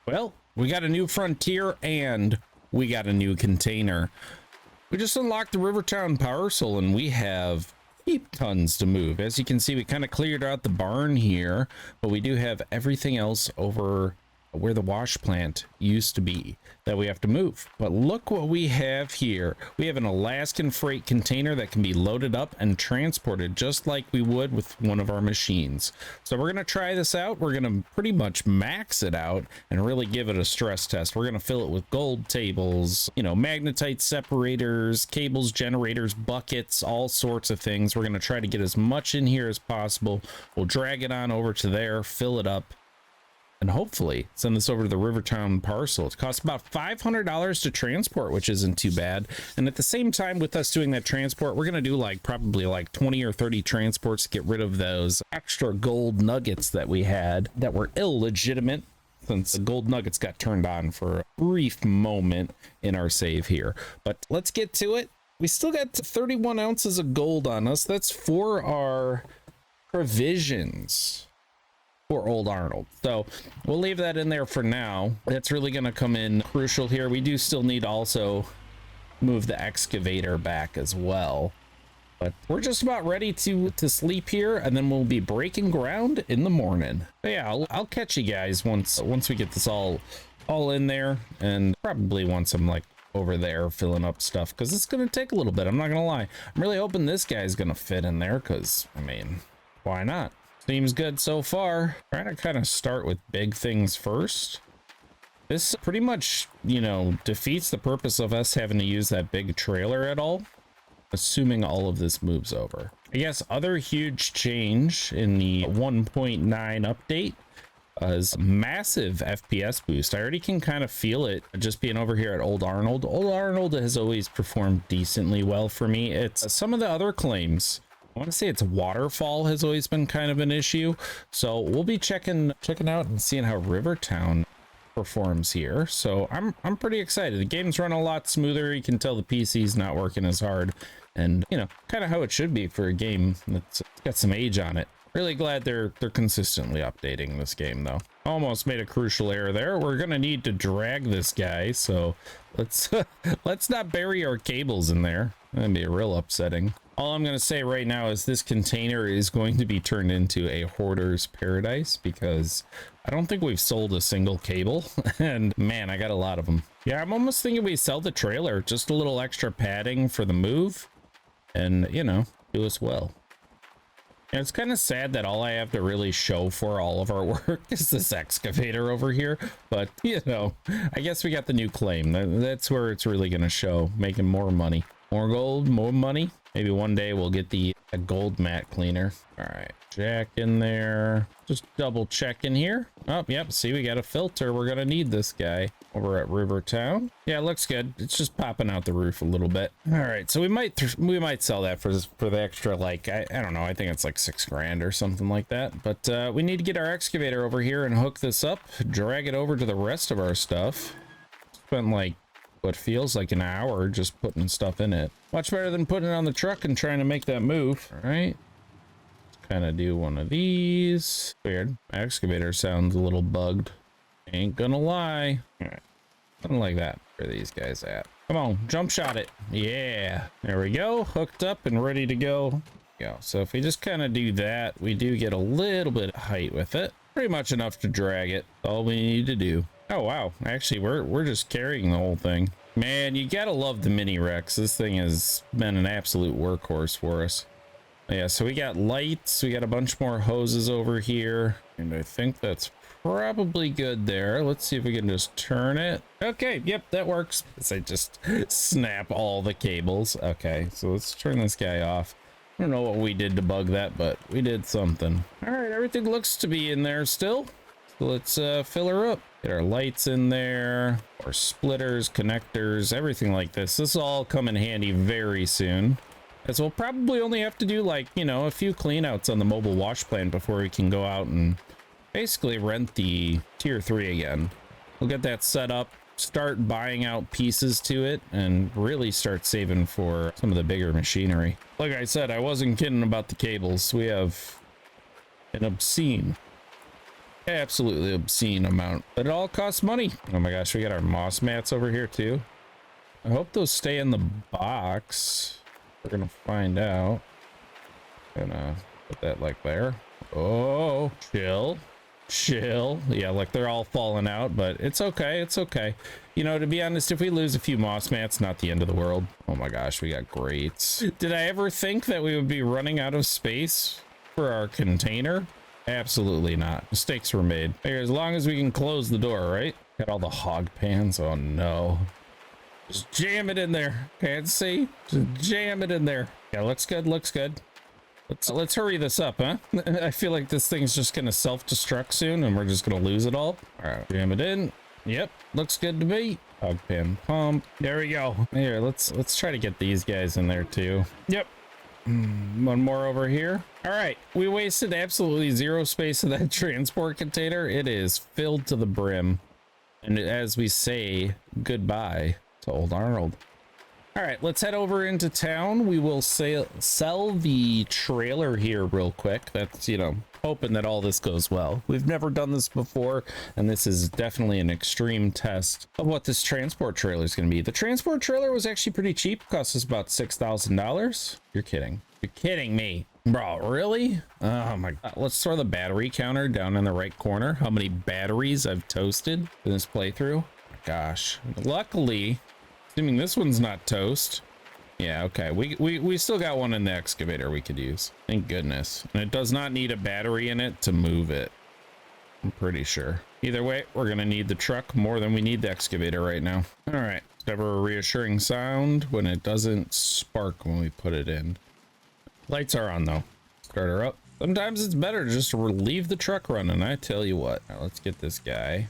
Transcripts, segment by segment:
Well, we got a new frontier and we got a new container. We just unlocked the Rivertown Parcel and we have heap tons to move. As you can see, we kind of cleared out the barn here, but we do have everything else over where the wash plant used to be that we have to move. But look what we have here. We have an Alaskan freight container that can be loaded up and transported just like we would with one of our machines. So we're going to try this out. We're going to pretty much max it out and really give it a stress test. We're going to fill it with gold tables, you know, magnetite separators, cables, generators, buckets, all sorts of things. We're going to try to get as much in here as possible. We'll drag it on over to there, fill it up, and hopefully send this over to the Rivertown Parcel. It costs about $500 to transport, which isn't too bad. And at the same time, with us doing that transport, we're going to do probably 20 or 30 transports to get rid of those extra gold nuggets that we had that were illegitimate, since the gold nuggets got turned on for a brief moment in our save here. But let's get to it. We still got 31 ounces of gold on us. That's for our provisions for Old Arnold, so we'll leave that in there for now. That's really going to come in crucial here. We do still need also move the excavator back as well, but we're just about ready to sleep here, and then we'll be breaking ground in the morning. But yeah, I'll catch you guys once we get this all in there, and probably once I'm over there filling up stuff, because it's going to take a little bit. I'm not gonna lie. I'm really hoping this guy's gonna fit in there, because I mean, why not? Seems good so far. Trying to kind of start with big things first. This pretty much, you know, defeats the purpose of us having to use that big trailer at all, assuming all of this moves over. I guess other huge change in the 1.9 update is massive FPS boost. I already can kind of feel it just being over here at Old Arnold. Old Arnold has always performed decently well for me. It's some of the other claims. I want to say its waterfall has always been kind of an issue, so we'll be checking out and seeing how Rivertown performs here. So I'm pretty excited. The game's run a lot smoother. You can tell the PC's not working as hard, and you know, kind of how it should be for a game that's got some age on it. Really glad they're consistently updating this game though. Almost made a crucial error there. We're gonna need to drag this guy, so let's let's not bury our cables in there. That'd be real upsetting. All I'm going to say right now is this container is going to be turned into a hoarder's paradise, because I don't think we've sold a single cable, and man, I got a lot of them. Yeah, I'm almost thinking we sell the trailer, just a little extra padding for the move, and you know, do us well. And it's kind of sad that all I have to really show for all of our work is this excavator over here, but you know, I guess we got the new claim. That's where it's really going to show, making more money. More gold, more money. Maybe one day we'll get a gold mat cleaner. All right, jack in there. Just double checking here. Oh, yep. See, we got a filter. We're gonna need this guy over at Rivertown. Yeah, it looks good. It's just popping out the roof a little bit. All right, so we might sell that for the extra, like I don't know. I think it's like $6 grand or something like that. But we need to get our excavator over here and hook this up. Drag it over to the rest of our stuff. Spent like what feels like an hour just putting stuff in it. Much better than putting it on the truck and trying to make that move. All right, let's kind of do one of these. Weird, my excavator sounds a little bugged, ain't gonna lie. All right, something like that. Where are these guys at? Come on, jump shot it. Yeah, there we go, hooked up and ready to go. So if we just kind of do that, we do get a little bit of height with it, pretty much enough to drag it. All we need to do. Oh wow, actually we're just carrying the whole thing. Man, you gotta love the mini Rex. This thing has been an absolute workhorse for us. Yeah, so we got lights, we got a bunch more hoses over here, and I think that's probably good there. Let's see if we can just turn it. Okay, yep, that works. I just snap all the cables. Okay, so let's turn this guy off. I don't know what we did to bug that, but we did something. All right, everything looks to be in there still. So let's fill her up. Get our lights in there, or splitters, connectors, everything like this. This will all come in handy very soon, as we'll probably only have to do, like, you know, a few cleanouts on the mobile wash plant before we can go out and basically rent the tier 3 again. We'll get that set up, start buying out pieces to it, and really start saving for some of the bigger machinery. Like I said, I wasn't kidding about the cables. We have an obscene absolutely obscene amount, but it all costs money. Oh my gosh, we got our moss mats over here too. I hope those stay in the box. We're gonna find out. Gonna put that like there. Oh, chill. Yeah, like they're all falling out, but it's okay. It's okay. You know, to be honest, if we lose a few moss mats, not the end of the world. Oh my gosh, we got grates. Did I ever think that we would be running out of space for our container? Absolutely not. Mistakes were made. Here, as long as we can close the door, right? Got all the hog pans. Oh no. Just jam it in there. Can't see. Just jam it in there. Yeah, looks good. Looks good. Let's hurry this up, huh? I feel like this thing's just gonna self-destruct soon and we're just gonna lose it all. All right, jam it in. Yep, looks good to me. Hog pan pump. There we go. Here, let's try to get these guys in there too. Yep. One more over here. All right, we wasted absolutely zero space in that transport container. It is filled to the brim. And as we say goodbye to old Arnold. All right, let's head over into town. We will sell the trailer here real quick. That's, you know, hoping that all this goes well. We've never done this before, and this is definitely an extreme test of what this transport trailer is going to be. The transport trailer was actually pretty cheap. It cost us about $6,000. You're kidding. You're kidding me. Bro, really? Oh my God. Let's throw the battery counter down in the right corner. How many batteries I've toasted in this playthrough? Gosh. Luckily, assuming this one's not toast. Yeah, okay. We still got one in the excavator we could use. Thank goodness. And it does not need a battery in it to move it. I'm pretty sure. Either way, we're gonna need the truck more than we need the excavator right now. All right. It's never a reassuring sound when it doesn't spark when we put it in. Lights are on though. Start her up. Sometimes it's better just to leave the truck running. I tell you what. Now let's get this guy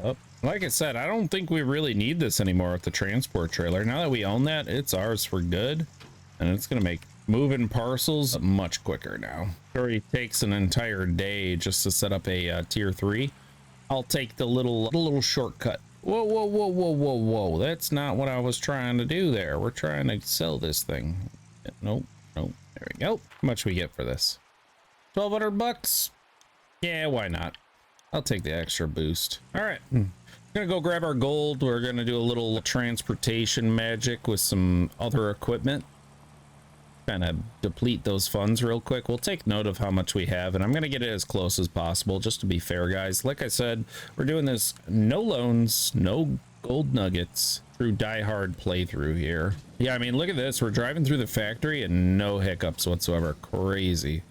up. Like I said, I don't think we really need this anymore with the transport trailer. Now that we own that, it's ours for good, and it's gonna make moving parcels much quicker now. It already takes an entire day just to set up a tier 3. I'll take the little shortcut. Whoa. That's not what I was trying to do there. We're trying to sell this thing. Nope. There we go. How much we get for this? 1,200 bucks. Yeah, why not? I'll take the extra boost. All right. Gonna go grab our gold. We're gonna do a little transportation magic with some other equipment. Kind of deplete those funds real quick. We'll take note of how much we have, and I'm gonna get it as close as possible just to be fair, guys. Like I said, we're doing this no loans, no gold nuggets, through die-hard playthrough here. Yeah, I mean, look at this. We're driving through the factory and no hiccups whatsoever. Crazy.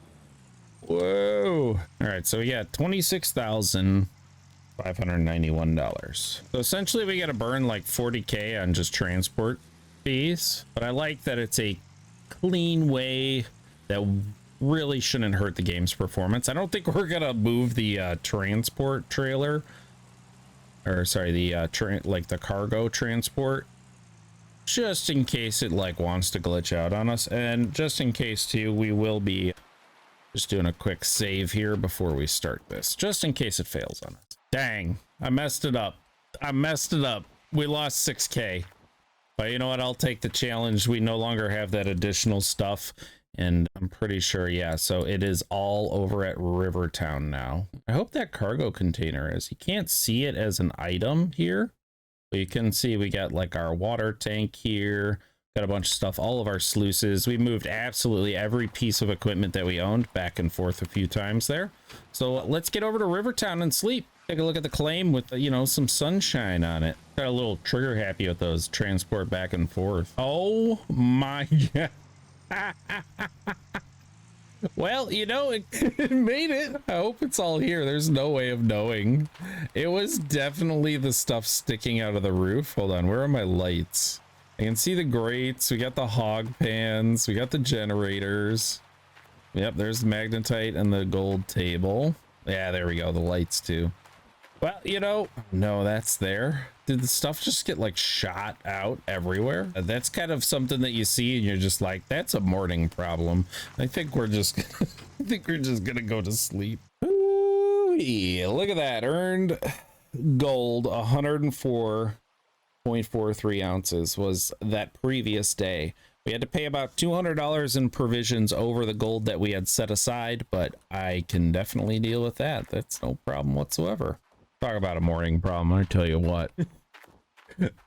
Whoa. All right, so we got $26,591. So essentially we got to burn like 40K on just transport fees, but I like that it's a clean way that really shouldn't hurt the game's performance. I don't think we're gonna move the transport trailer, or sorry, the like the cargo transport, just in case it like wants to glitch out on us, and just in case too, we will be just doing a quick save here before we start this, just in case it fails on us. Dang, I messed it up. We lost 6K. But you know what? I'll take the challenge. We no longer have that additional stuff. And I'm pretty sure, yeah, so it is all over at Rivertown now. I hope that cargo container is. You can't see it as an item here, but you can see we got like our water tank here. Got a bunch of stuff, all of our sluices. We moved absolutely every piece of equipment that we owned back and forth a few times there. So let's get over to Rivertown and sleep. Take a look at the claim with, you know, some sunshine on it. Got a little trigger happy with those transport back and forth. Oh my God. Well, you know, it made it. I hope it's all here. There's no way of knowing. It was definitely the stuff sticking out of the roof. Hold on, where are my lights? I can see the grates. We got the hog pans. We got the generators. Yep, there's the magnetite and the gold table. Yeah, there we go. The lights too. Well, you know, no, that's there. Did the stuff just get like shot out everywhere? That's kind of something that you see and you're just like, that's a morning problem. I think we're just gonna go to sleep. Ooh, yeah, look at that. Earned gold 104.43 ounces was that previous day. We had to pay about $200 in provisions over the gold that we had set aside, but I can definitely deal with that. That's no problem whatsoever. Talk about a morning problem, I tell you what.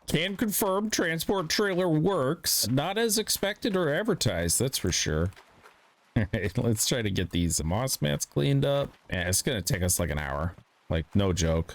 Can confirm transport trailer works. Not as expected or advertised, that's for sure. All right, let's try to get these moss mats cleaned up. Yeah, it's gonna take us like an hour. Like, no joke.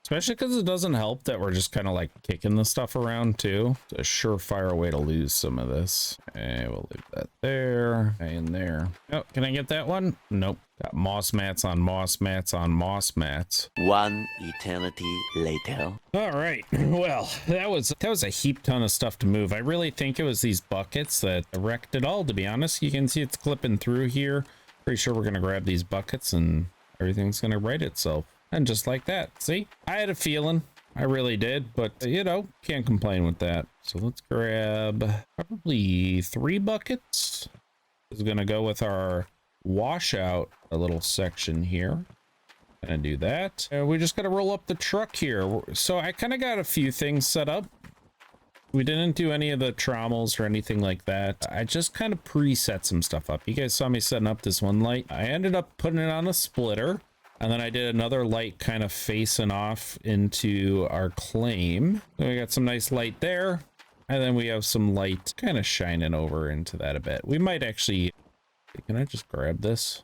Especially because it doesn't help that we're just kind of like kicking the stuff around too. It's a surefire way to lose some of this. Okay, we'll leave that there and there. Oh, can I get that one? Nope. Got moss mats on moss mats on moss mats. One eternity later. All right. Well, that was a heap ton of stuff to move. I really think it was these buckets that wrecked it all, to be honest. You can see it's clipping through here. Pretty sure we're gonna grab these buckets and everything's gonna right itself. And just like that, see? I had a feeling, I really did, but you know, can't complain with that. So let's grab probably 3 buckets. This is gonna go with our washout, a little section here. Gonna do that. We just gotta roll up the truck here. So I kind of got a few things set up. We didn't do any of the trommels or anything like that. I just kind of preset some stuff up. You guys saw me setting up this one light. I ended up putting it on a splitter. And then I did another light kind of facing off into our claim. Then we got some nice light there. And then we have some light kind of shining over into that a bit. We might actually, can I just grab this?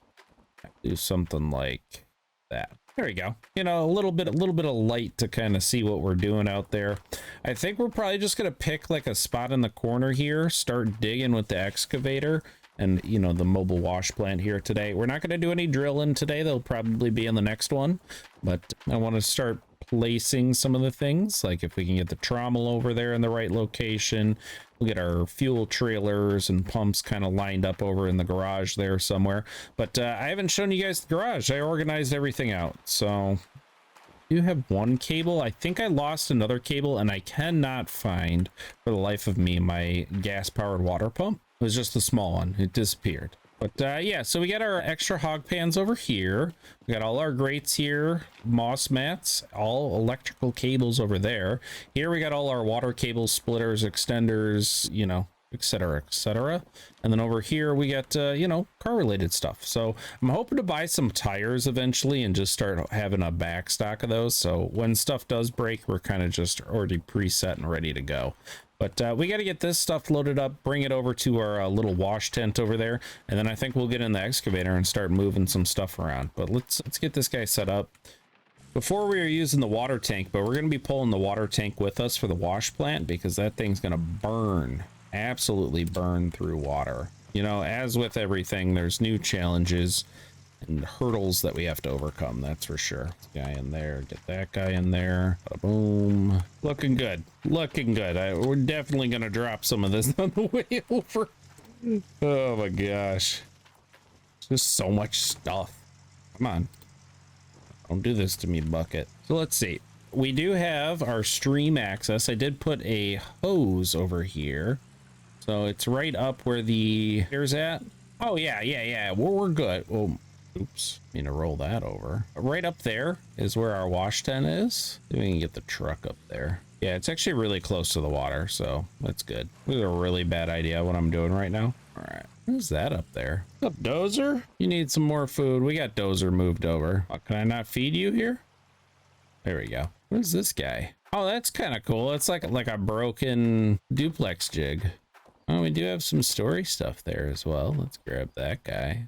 Do something like that. There we go. You know, a little bit of light to kind of see what we're doing out there. I think we're probably just going to pick like a spot in the corner here, start digging with the excavator. And, you know, the mobile wash plant here today. We're not going to do any drilling today. They'll probably be in the next one. But I want to start placing some of the things. Like if we can get the trommel over there in the right location. We'll get our fuel trailers and pumps kind of lined up over in the garage there somewhere. But I haven't shown you guys the garage. I organized everything out. So I do have one cable. I think I lost another cable. And I cannot find, for the life of me, my gas-powered water pump. It was just a small one. It disappeared. But yeah, so we got our extra hog pans over here. We got all our grates here, moss mats, all electrical cables over there. Here we got all our water cables, splitters, extenders, you know, etc., etc. And then over here we got, you know, car related stuff. So I'm hoping to buy some tires eventually and just start having a back stock of those. So when stuff does break, we're kind of just already preset and ready to go. But we got to get this stuff loaded up, bring it over to our little wash tent over there, and then I think we'll get in the excavator and start moving some stuff around. But let's get this guy set up. Before we were using the water tank, but we're going to be pulling the water tank with us for the wash plant because that thing's going to burn, absolutely burn through water. You know, as with everything, there's new challenges and hurdles that we have to overcome, that's for sure. This guy in there, get that guy in there. Boom. Looking good. Looking good. We're definitely going to drop some of this on the way over. Oh my gosh. Just so much stuff. Come on. Don't do this to me, bucket. So let's see. We do have our stream access. I did put a hose over here. So it's right up where the air's at. Oh, yeah. We're good. Oh, oops, need to roll that over. Right up there is where our wash tent is. Maybe we can get the truck up there. Yeah, it's actually really close to the water, so that's good. This is a really bad idea what I'm doing right now. All right, who's that up there? What's up, Dozer? You need some more food. We got Dozer moved over. Oh, can I not feed you here? There we go. What is this guy? Oh, that's kind of cool. It's like a broken duplex jig. Oh, we do have some story stuff there as well. Let's grab that guy.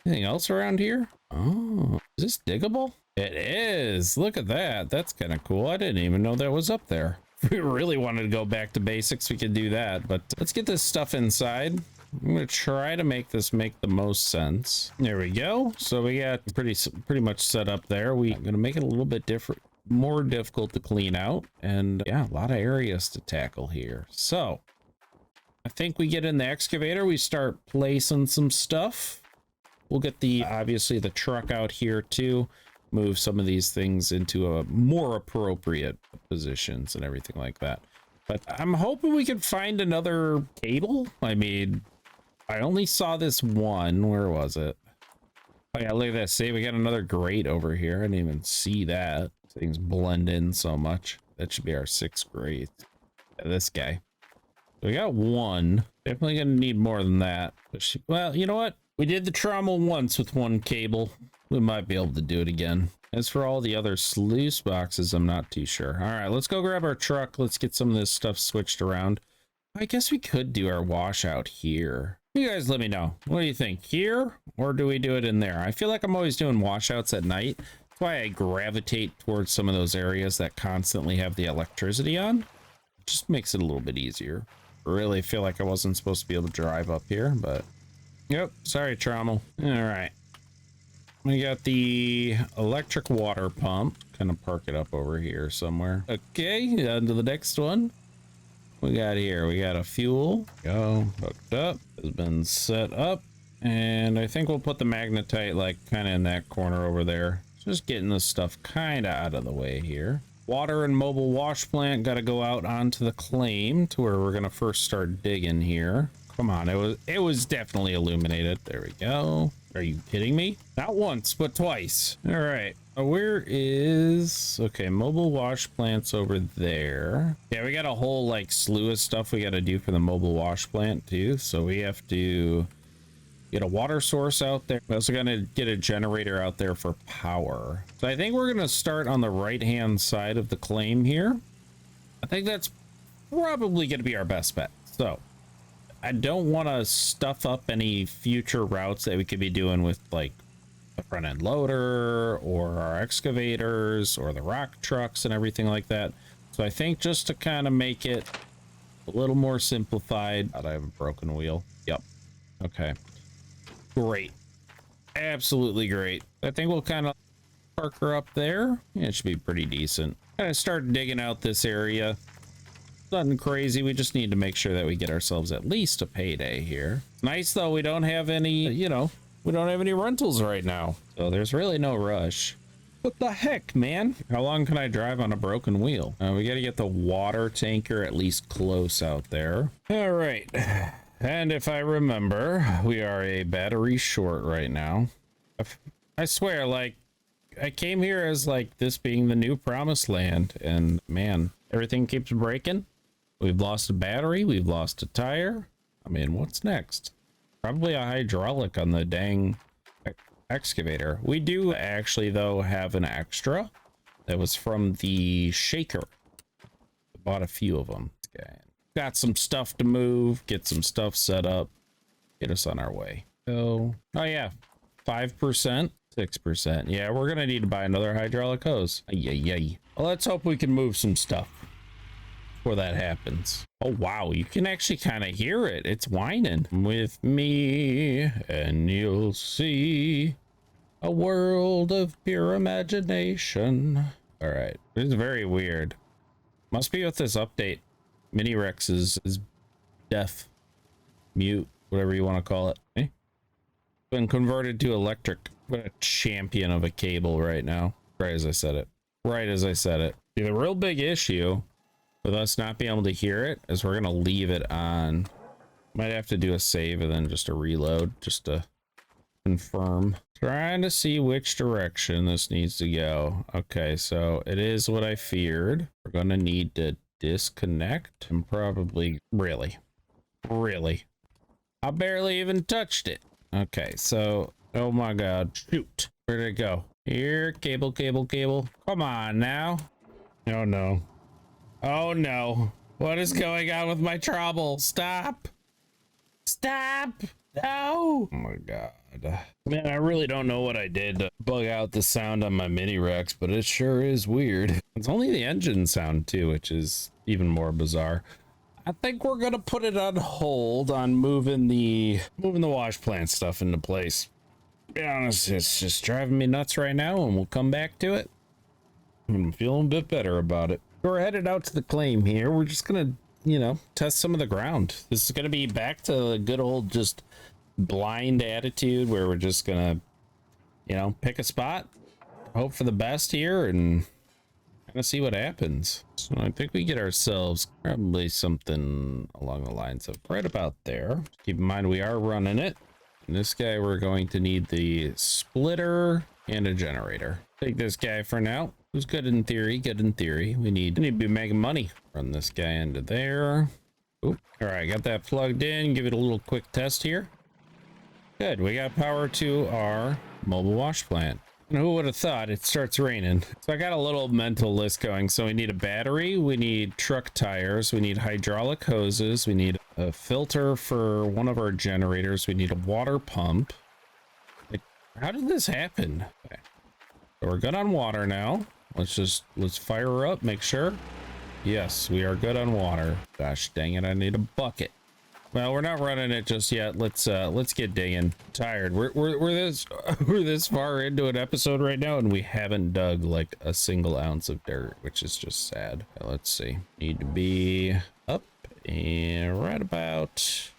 Anything else around here? Oh, is this diggable? It is. Look at that. That's kind of cool. I didn't even know that was up there. If we really wanted to go back to basics, we could do that. But let's get this stuff inside. I'm going to try to make this make the most sense. There we go. So we got pretty much set up there. We're going to make it a little bit different, more difficult to clean out. And yeah, a lot of areas to tackle here. So I think we get in the excavator. We start placing some stuff. We'll get obviously the truck out here too, move some of these things into a more appropriate positions and everything like that. But I'm hoping we can find another cable. I mean, I only saw this one. Where was it? Oh yeah, look at that. See, we got another grate over here. I didn't even see that. Things blend in so much. That should be our 6th grate. Yeah, this guy. We got one. Definitely gonna need more than that. Well, you know what? We did the trommel once with one cable. We might be able to do it again. As for all the other sluice boxes, I'm not too sure. All right, let's go grab our truck. Let's get some of this stuff switched around. I guess we could do our washout here. You guys let me know. What do you think? Here, or do we do it in there? I feel like I'm always doing washouts at night. That's why I gravitate towards some of those areas that constantly have the electricity on. It just makes it a little bit easier. I really feel like I wasn't supposed to be able to drive up here, but yep, sorry, Trommel. All right. We got the electric water pump. Kind of park it up over here somewhere. Okay, on to the next one. We got here, we got a fuel. Go, hooked up, has been set up. And I think we'll put the magnetite like kind of in that corner over there. Just getting this stuff kind of out of the way here. Water and mobile wash plant got to go out onto the claim to where we're going to first start digging here. Come on, it was definitely illuminated. There we go. Are you kidding me? Not once, but twice. All right. Where is... Okay, mobile wash plant's over there. Yeah, we got a whole like slew of stuff we got to do for the mobile wash plant too. So we have to get a water source out there. We're also gonna get a generator out there for power. So I think we're gonna start on the right hand side of the claim here. I think that's probably gonna be our best bet. So I don't want to stuff up any future routes that we could be doing with like the front end loader or our excavators or the rock trucks and everything like that. So I think just to kind of make it a little more simplified. I have a broken wheel. Yep. Okay. Great. Absolutely great. I think we'll kind of park her up there. Yeah, it should be pretty decent. Kind of start digging out this area. Nothing crazy. We just need to make sure that we get ourselves at least a payday here. Nice though, we don't have any, you know, we don't have any rentals right now. So there's really no rush. What the heck, man? How long can I drive on a broken wheel? We got to get the water tanker at least close out there. All right. And if I remember, we are a battery short right now. I swear, like, I came here as like this being the new promised land, and man, everything keeps breaking. We've lost a battery, we've lost a tire. I mean, what's next? Probably a hydraulic on the dang excavator. We do actually though have an extra that was from the shaker. I bought a few of them. Okay. Got some stuff to move, get some stuff set up, get us on our way. So, oh yeah, 5%, 6%. Yeah, we're gonna need to buy another hydraulic hose. Yay. Well, let's hope we can move some stuff before that happens. Oh wow, you can actually kind of hear it. It's whining. With me and you'll see a world of pure imagination. All right, this is very weird. Must be with this update. Mini Rex is deaf, mute, whatever you want to call it. Been converted to electric. What a champion of a cable right now. Right as I said it. See, the real big issue with us not being able to hear it is we're gonna leave it on. Might have to do a save and then just a reload just to confirm. Trying to see which direction this needs to go. Okay, so it is what I feared. We're gonna need to disconnect and probably really I barely even touched it. Okay, so oh my god, shoot, where'd it go? Here, cable, come on now. Oh no, what is going on with my trouble? Stop, no. Oh my god, man, I really don't know what I did to bug out the sound on my mini Rex, but it sure is weird. It's only the engine sound too, which is even more bizarre. I think we're gonna put it on hold on moving the wash plant stuff into place. To be honest, it's just driving me nuts right now, and we'll come back to it. I'm feeling a bit better about it. We're headed out to the claim here. We're just gonna, you know, test some of the ground. This is gonna be back to the good old just blind attitude where we're just gonna, you know, pick a spot, hope for the best here, and kind of see what happens. So I think we get ourselves probably something along the lines of right about there. Keep in mind we are running it. And this guy, we're going to need the splitter and a generator. Take this guy for now. Who's good in theory, We need to be making money. Run this guy into there. Oop. All right, got that plugged in. Give it a little quick test here. Good, we got power to our mobile wash plant. And who would have thought it starts raining? So I got a little mental list going. So we need a battery, we need truck tires, we need hydraulic hoses, we need a filter for one of our generators, we need a water pump. Like, how did this happen? Okay. So we're good on water now. Let's fire her up, make sure. Yes, we are good on water. Gosh dang it, I need a bucket. Well, we're not running it just yet. Let's get digging. Tired. We're this far into an episode right now, and we haven't dug like a single ounce of dirt, which is just sad. Let's see. Need to be up and right about.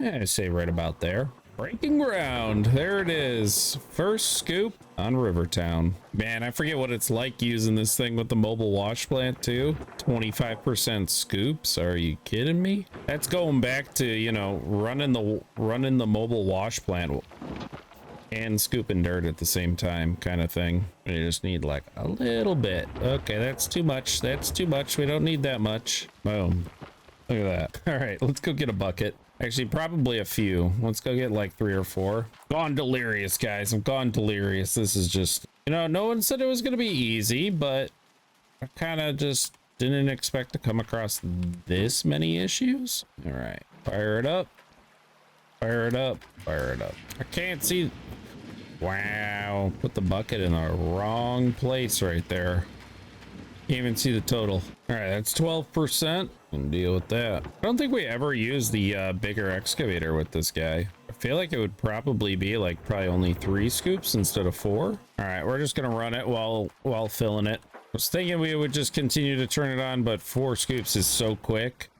Yeah, I say right about there. Breaking ground. There it is. First scoop on Rivertown. Man, I forget what it's like using this thing with the mobile wash plant too. 25% scoops. Are you kidding me? That's going back to, you know, running the mobile wash plant and scooping dirt at the same time kind of thing. You just need like a little bit. Okay, that's too much. That's too much. We don't need that much. Boom. Look at that. All right, let's go get a bucket. Actually, probably a few. Let's go get like 3 or 4. Gone delirious, guys. I'm gone delirious. This is just, you know, no one said it was going to be easy, but I kind of just didn't expect to come across this many issues. All right, fire it up. Fire it up. Fire it up. I can't see. Wow. Put the bucket in the wrong place right there. Can't even see the total. All right, that's 12%. Can deal with that. I don't think we ever use the bigger excavator with this guy. I feel like it would probably be like only 3 scoops instead of 4. All right, we're just gonna run it while filling it. I was thinking we would just continue to turn it on, but 4 scoops is so quick,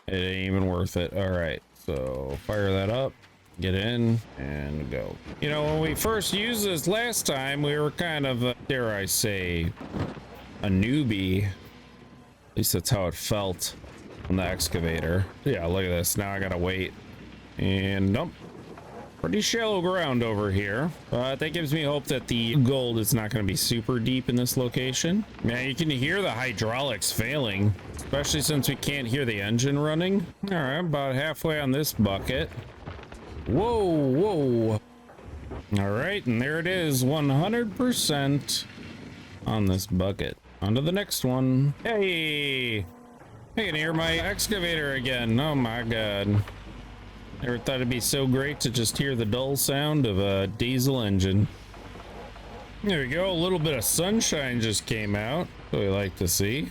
it ain't even worth it. All right, so fire that up. Get in and go. You know, when we first used this last time, we were kind of, dare I say, a newbie. At least that's how it felt on the excavator. Yeah, look at this. Now I gotta wait. And nope. Pretty shallow ground over here. But that gives me hope that the gold is not going to be super deep in this location. Man, you can hear the hydraulics failing, especially since we can't hear the engine running. All right, about halfway on this bucket. Whoa, whoa. All right, and there it is, 100% on this bucket. On to the next one. Hey, I can hear my excavator again. Oh my god. Never thought it'd be so great to just hear the dull sound of a diesel engine. There we go, a little bit of sunshine just came out. We like to see.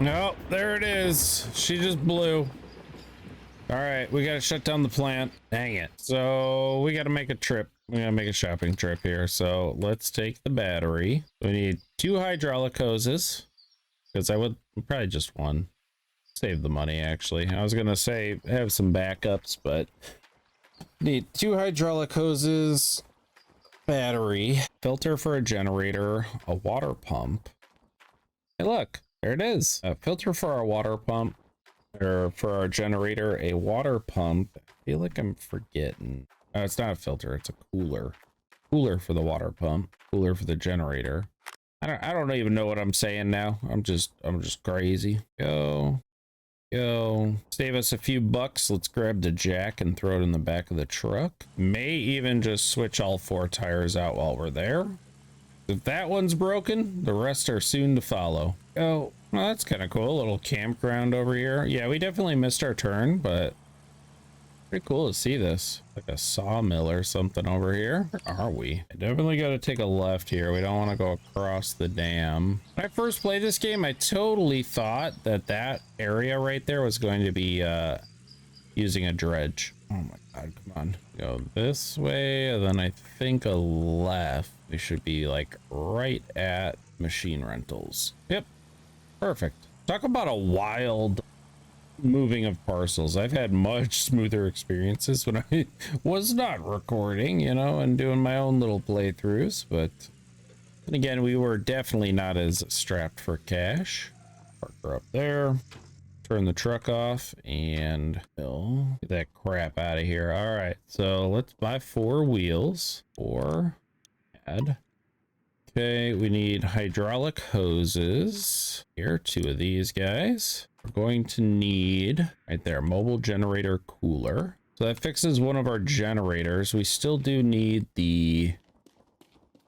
No, there it is. She just blew. All right, we gotta shut down the plant. Dang it. So we gotta make a trip. We gotta make a shopping trip here. So let's take the battery. We need 2 hydraulic hoses, because I would probably just 1. Save the money, actually. I was gonna say have some backups, but need 2 hydraulic hoses, battery, filter for a generator, a water pump. Hey, look, there it is. A filter for our water pump, or for our generator, a water pump. I feel like I'm forgetting. Oh, it's not a filter, it's a cooler. Cooler for the water pump, cooler for the generator. I don't even know what I'm saying now. I'm just crazy. Go. Save us a few bucks. Let's grab the jack and throw it in the back of the truck. May even just switch all 4 tires out while we're there. If that one's broken, the rest are soon to follow. Oh, well, that's kind of cool. A little campground over here. Yeah, we definitely missed our turn, but pretty cool to see this. Like a sawmill or something over here. Where are we? I definitely got to take a left here. We don't want to go across the dam. When I first played this game, I totally thought that area right there was going to be using a dredge. Oh my god, come on. Go this way, and then I think a left. We should be like right at machine rentals. Yep, perfect. Talk about a wild moving of parcels. I've had much smoother experiences when I was not recording, you know, and doing my own little playthroughs, but then again, we were definitely not as strapped for cash. Park her up there, turn the truck off, and get that crap out of here. All right, so let's buy 4 wheels, 4, add Okay, we need hydraulic hoses. Here, 2 of these guys. We're going to need, right there, mobile generator cooler. So that fixes one of our generators. We still do need the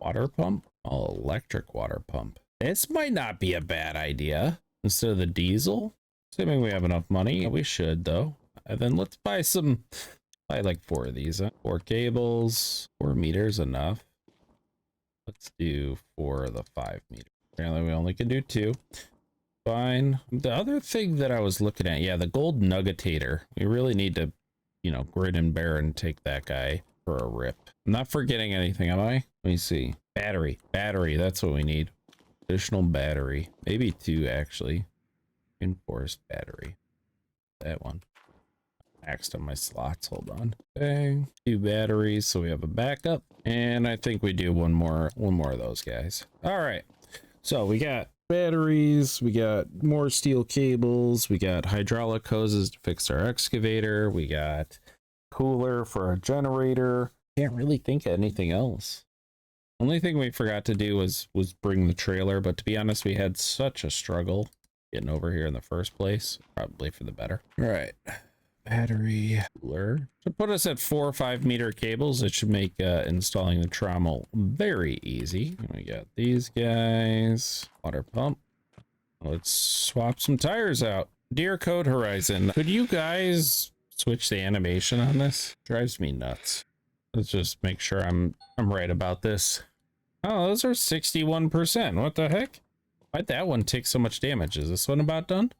water pump. Oh, electric water pump. This might not be a bad idea instead of the diesel. Assuming we have enough money. We should, though. And then let's buy like 4 of these. 4 cables. 4 meters enough. Let's do 4 of the 5 meters. Apparently we only can do 2. Fine. The other thing that I was looking at, yeah, the gold nuggetator. We really need to, you know, grit and bear and take that guy for a rip. I'm not forgetting anything, am I? Let me see. Battery. That's what we need. Additional battery. Maybe 2, actually. Reinforced battery. That one. Maxed on my slots. Hold on. Okay. 2 batteries, so we have a backup. And I think we do one more of those guys. All right. So we got batteries, we got more steel cables, we got hydraulic hoses to fix our excavator, we got cooler for our generator. Can't really think of anything else. Only thing we forgot to do was bring the trailer, but to be honest, we had such a struggle getting over here in the first place. Probably for the better. All right. Battery cooler should put us at 4 or 5 meter cables. It should make installing the trommel very easy. We got these guys. Water pump. Let's swap some tires out. Dear Code Horizon, could you guys switch the animation on this? Drives me nuts. Let's just make sure I'm right about this. Oh, those are 61%. What the heck? Why'd that one take so much damage? Is this one about done?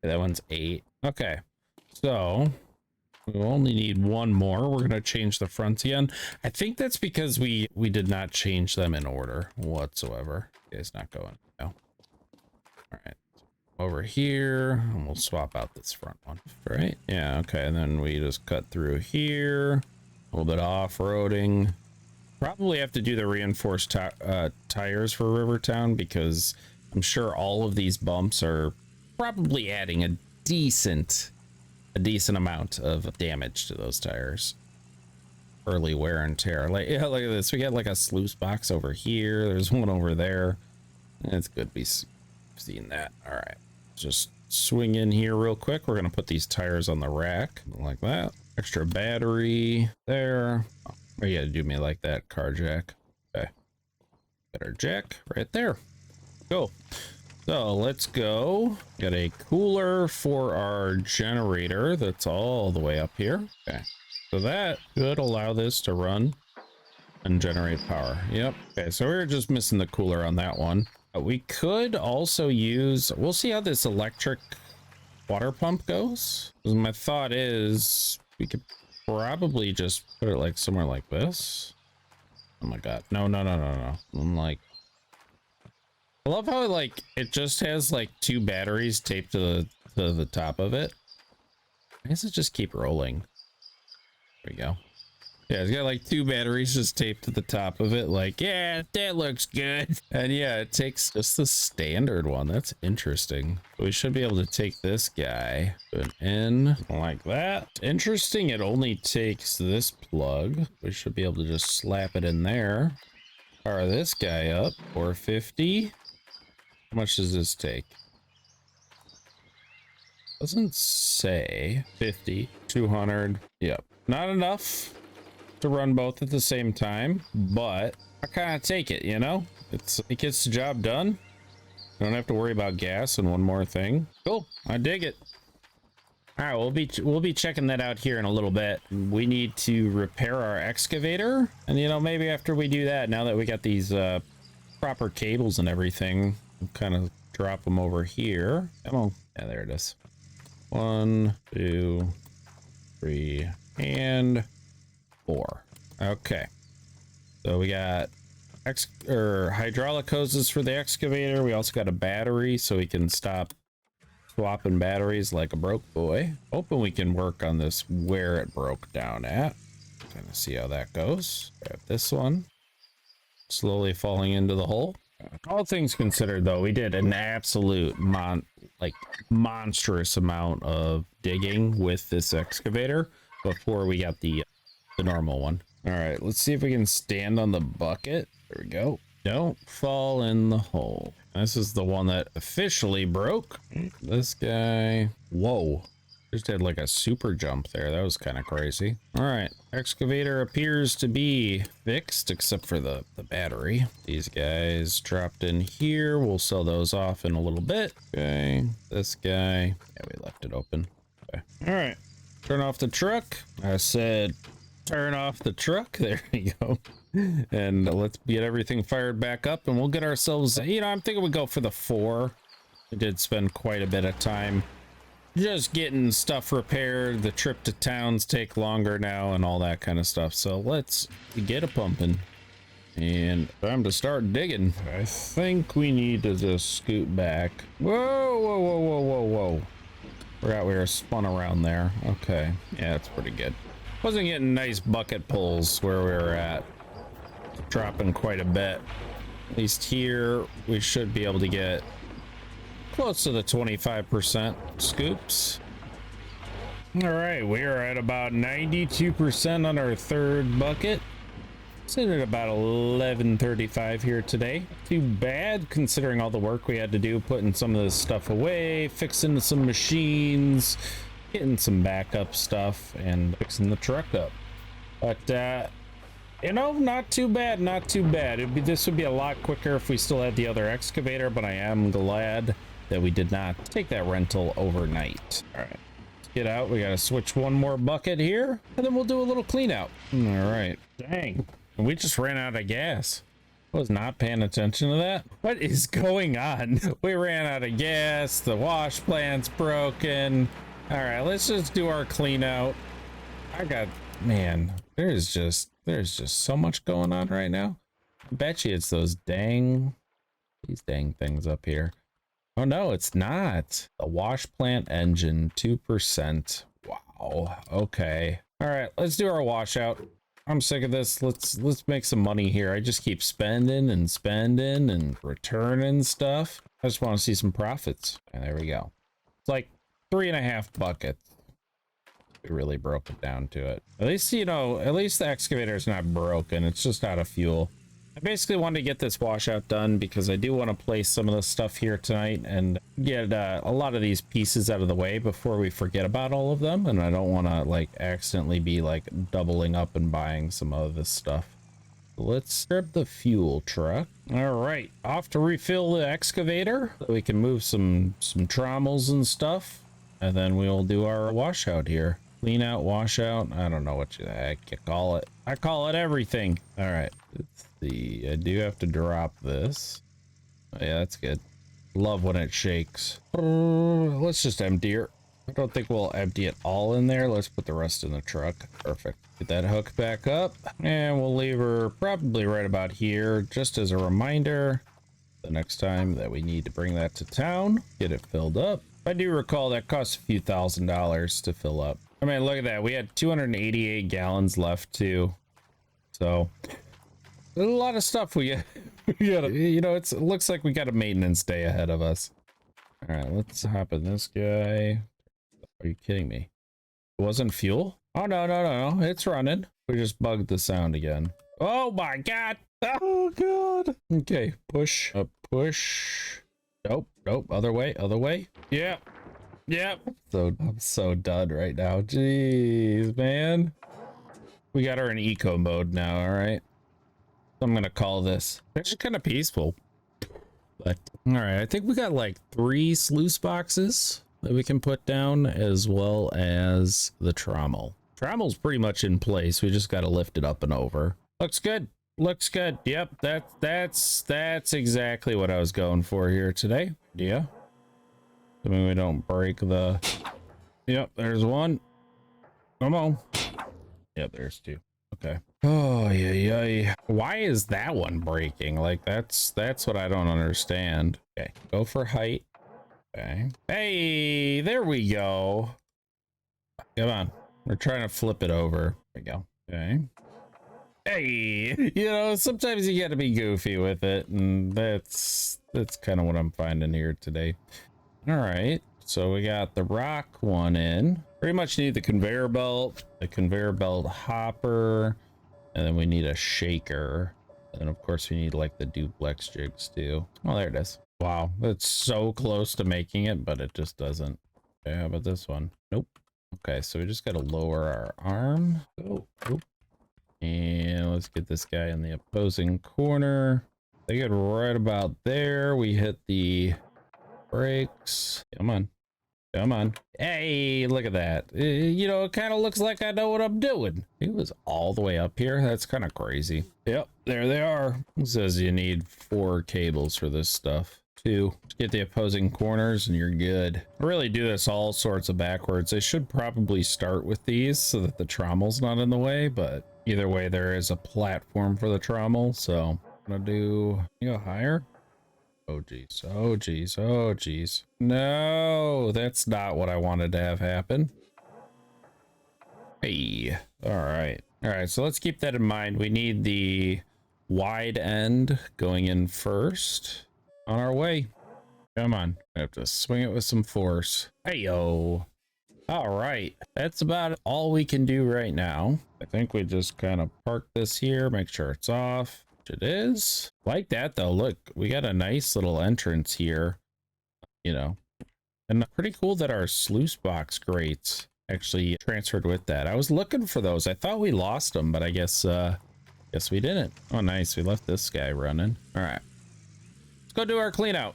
That one's 8. Okay. So we only need 1 more. We're gonna change the fronts again. I think that's because we did not change them in order whatsoever. It's not going now. All right, over here, and we'll swap out this front one. Right? Yeah. Okay. And then we just cut through here. A little bit of off-roading. Probably have to do the reinforced tires for Rivertown because I'm sure all of these bumps are probably adding a decent amount of damage to those tires. Early wear and tear. Like, yeah, look at this. We got like a sluice box over here. There's one over there. It's good to be seeing that. All right, just swing in here real quick. We're gonna put these tires on the rack like that. Extra battery there. Oh, you gotta do me like that, car jack. Okay, got our jack right there. Cool. So let's go. Got a cooler for our generator that's all the way up here. Okay, so that should allow this to run and generate power. Yep. Okay, so we were just missing the cooler on that one. We could also use, we'll see how this electric water pump goes. My thought is we could probably just put it like somewhere like this. Oh my god, no. I'm like, I love how like it just has like 2 batteries taped to the top of it. Why does it just keep rolling? There we go. Yeah, it's got like 2 batteries just taped to the top of it. Like, yeah, that looks good. And yeah, it takes just the standard one. That's interesting. We should be able to take this guy, put it in like that. Interesting. It only takes this plug. We should be able to just slap it in there. Power this guy up. 450. How much does this take? Doesn't say. 50, 200. Yep. Not enough to run both at the same time, but I kind of take it, you know? It gets the job done. Don't have to worry about gas and one more thing. Cool. I dig it. All right, we'll be checking that out here in a little bit. We need to repair our excavator, and you know, maybe after we do that, now that we got these proper cables and everything, we'll kind of drop them over here. Come on. Yeah, there it is. 1, 2, 3, and 4. Okay, so we got hydraulic hoses for the excavator. We also got a battery so we can stop swapping batteries like a broke boy. Hoping we can work on this where it broke down at. Kind of see how that goes. Grab this one. Slowly falling into the hole. All things considered, though, we did an absolute monstrous amount of digging with this excavator before we got the normal one. All right, let's see if we can stand on the bucket. There we go. Don't fall in the hole. This is the one that officially broke. This guy. Whoa. Just did like a super jump there. That was kind of crazy. All right. Excavator appears to be fixed except for the battery. These guys dropped in here. We'll sell those off in a little bit. Okay. This guy. Yeah, we left it open. Okay. All right. Turn off the truck. I said turn off the truck. There you go. And let's get everything fired back up and we'll get ourselves, you know, I'm thinking we go for the 4. We did spend quite a bit of time just getting stuff repaired. The trip to towns take longer now and all that kind of stuff. So let's get it pumping and time to start digging. I think we need to just scoot back. Whoa, whoa, whoa, whoa, whoa, whoa. Forgot we were spun around there. Okay. Yeah, that's pretty good. Wasn't getting nice bucket pulls where we were at. Dropping quite a bit. At least here we should be able to get close to the 25% scoops. All right, we are at about 92% on our 3rd bucket. Sitting at about 11:35 here today. Too bad considering all the work we had to do putting some of this stuff away, fixing some machines, getting some backup stuff, and fixing the truck up. But you know, not too bad, not too bad. This would be a lot quicker if we still had the other excavator, but I am glad that we did not take that rental overnight. All right, let's get out. We got to switch one more bucket here, and then we'll do a little clean out. All right. Dang, we just ran out of gas. I was not paying attention to that. What is going on? We ran out of gas. The wash plant's broken. All right, let's just do our clean out. Man, there's just so much going on right now. I bet you it's these dang things up here. Oh no, it's not. The wash plant engine, 2%. Wow. Okay. All right, let's do our washout. I'm sick of this. Let's make some money here. I just keep spending and returning stuff. I just want to see some profits. And there we go. It's like 3.5 buckets. We really broke it down to it. At least, you know, at least the excavator is not broken. It's just out of fuel. I basically wanted to get this washout done because I do want to place some of the stuff here tonight and get a lot of these pieces out of the way before we forget about all of them. And I don't want to like accidentally be like doubling up and buying some of this stuff. Let's grab the fuel truck. All right, off to refill the excavator so we can move some trommels and stuff. And then we'll do our washout here. Clean out, washout. I don't know what the heck you call it. I call it everything. All right. I do have to drop this. Oh, yeah, that's good. Love when it shakes. Let's just empty her. I don't think we'll empty it all in there. Let's put the rest in the truck. Perfect. Get that hook back up. And we'll leave her probably right about here. Just as a reminder, the next time that we need to bring that to town, get it filled up. I do recall that costs a few $1,000s to fill up. I mean, look at that. We had 288 gallons left too. So a lot of stuff we gotta, you know, it looks like we got a maintenance day ahead of us. All right, let's hop in this guy. Are you kidding me? It wasn't fuel? Oh, no. It's running. We just bugged the sound again. Oh my God. Oh God. Okay, push up, push. Nope. Other way. Yep. So I'm so done right now. Jeez, man. We got her in eco mode now. All right. I'm gonna call this. Actually, kind of peaceful. But all right, I think we got like 3 sluice boxes that we can put down, as well as the trommel. Trommel's pretty much in place. We just got to lift it up and over. Looks good. Yep, that's exactly what I was going for here today. Yeah. I mean, we don't break the. Yep, there's one. Come on. Yep, there's 2. Okay. Oh yeah. Why is that one breaking? Like that's what I don't understand. Okay, go for height. Okay. Hey, there we go. Come on. We're trying to flip it over. There we go. Okay. Hey, you know, sometimes you got to be goofy with it, and that's kind of what I'm finding here today. All right. So we got the rock one in. Pretty much need the conveyor belt hopper, and then we need a shaker And of course we need like the duplex jigs too. Oh, there it is. Wow, it's so close to making it, but it just doesn't. Okay, how about this one? Nope. Okay, so we just got to lower our arm. Oh, and let's get this guy in the opposing corner. They get right about there. We hit the brakes. Come on. Come on. Hey, look at that. You know, it kind of looks like I know what I'm doing. It was all the way up here. That's kind of crazy. Yep, there they are. It says you need 4 cables for this stuff. 2. Get the opposing corners and you're good. I really do this all sorts of backwards. I should probably start with these so that the trommel's not in the way, but either way, there is a platform for the trommel. So I'm gonna do, go higher. Oh geez, oh geez, oh geez. No, that's not what I wanted to have happen. Hey, all right. All right, so let's keep that in mind. We need the wide end going in first. On our way. Come on. I have to swing it with some force. Hey, yo. All right. That's about all we can do right now. I think we just kind of park this here, make sure it's off. It is like that though. Look, we got a nice little entrance here, you know, and pretty cool that our sluice box grates actually transferred with that. I was looking for those. I thought we lost them, but I guess we didn't. Oh, nice. We left this guy running. All right, let's go do our clean out.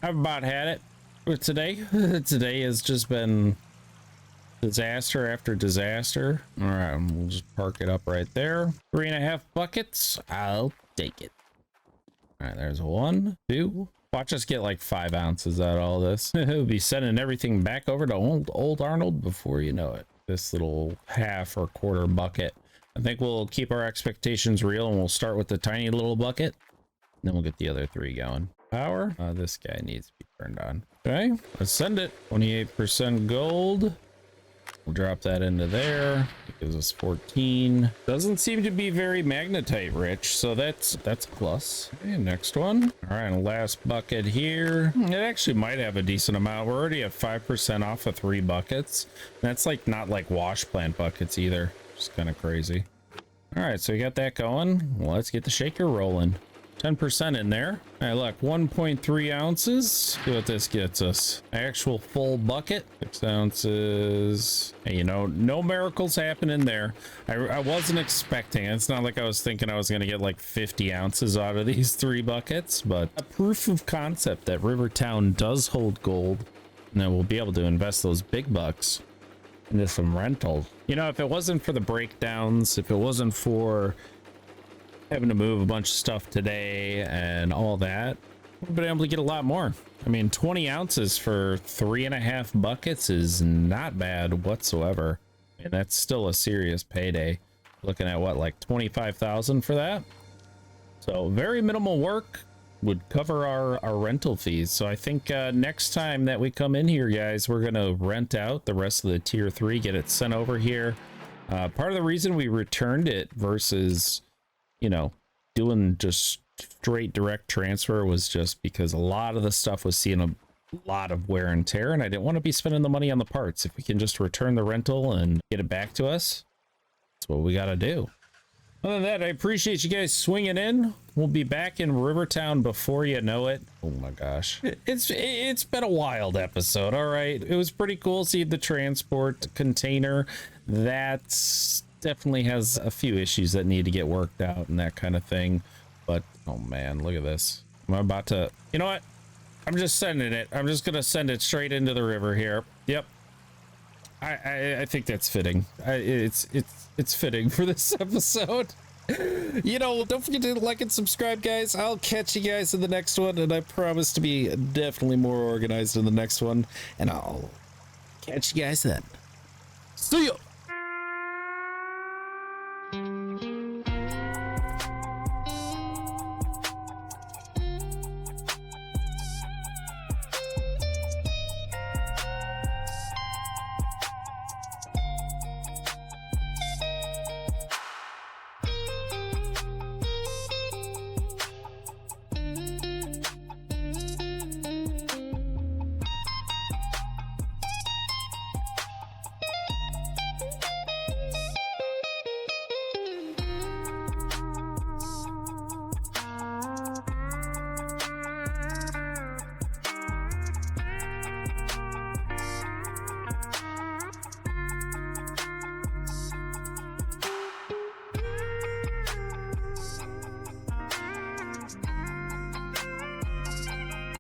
I've about had it for today. Today has just been disaster after disaster. All right, we'll just park it up right there. 3.5 buckets. I'll take it. All right, there's 1, 2. Watch us get like 5 ounces out of all this. We'll be sending everything back over to old Arnold before you know it. This little half or quarter bucket. I think we'll keep our expectations real and we'll start with the tiny little bucket. Then we'll get the other 3 going. Power. This guy needs to be turned on. Okay, let's send it. 28% gold. We'll drop that into there. It gives us 14. Doesn't seem to be very magnetite rich, so that's a plus. Okay, next one. All right, last bucket here. It actually might have a decent amount. We're already at 5% off of 3 buckets. That's like not like wash plant buckets either. Just kind of crazy. All right, so we got that going. Well, let's get the shaker rolling. 10% in there. All right, look, 1.3 ounces. See what this gets us. Actual full bucket, 6 ounces. Hey, you know, no miracles happen in there. I wasn't expecting it. It's not like I was thinking I was going to get like 50 ounces out of these 3 buckets, but a proof of concept that Rivertown does hold gold, and then we'll be able to invest those big bucks into some rentals. You know, if it wasn't for the breakdowns, if it wasn't for having to move a bunch of stuff today and all that, we've been able to get a lot more. I mean, 20 ounces for 3.5 buckets is not bad whatsoever. I mean, that's still a serious payday. Looking at what, like 25,000 for that? So very minimal work would cover our rental fees. So I think next time that we come in here, guys, we're gonna rent out the rest of the tier 3, get it sent over here. Part of the reason we returned it versus, you know, doing just straight direct transfer was just because a lot of the stuff was seeing a lot of wear and tear, and I didn't want to be spending the money on the parts. If we can just return the rental and get it back to us, that's what we got to do. Other than that, I appreciate you guys swinging in. We'll be back in Rivertown before you know it. Oh my gosh, it's been a wild episode. All right, it was pretty cool seeing the transport container. That's definitely has a few issues that need to get worked out and that kind of thing, but oh man, look at this. I'm about to, you know what, I'm just sending it. I'm just gonna send it straight into the river here. Yep, I think that's fitting. It's fitting for this episode. You know, don't forget to like and subscribe, guys. I'll catch you guys in the next one, and I promise to be definitely more organized in the next one, and I'll catch you guys then. See ya.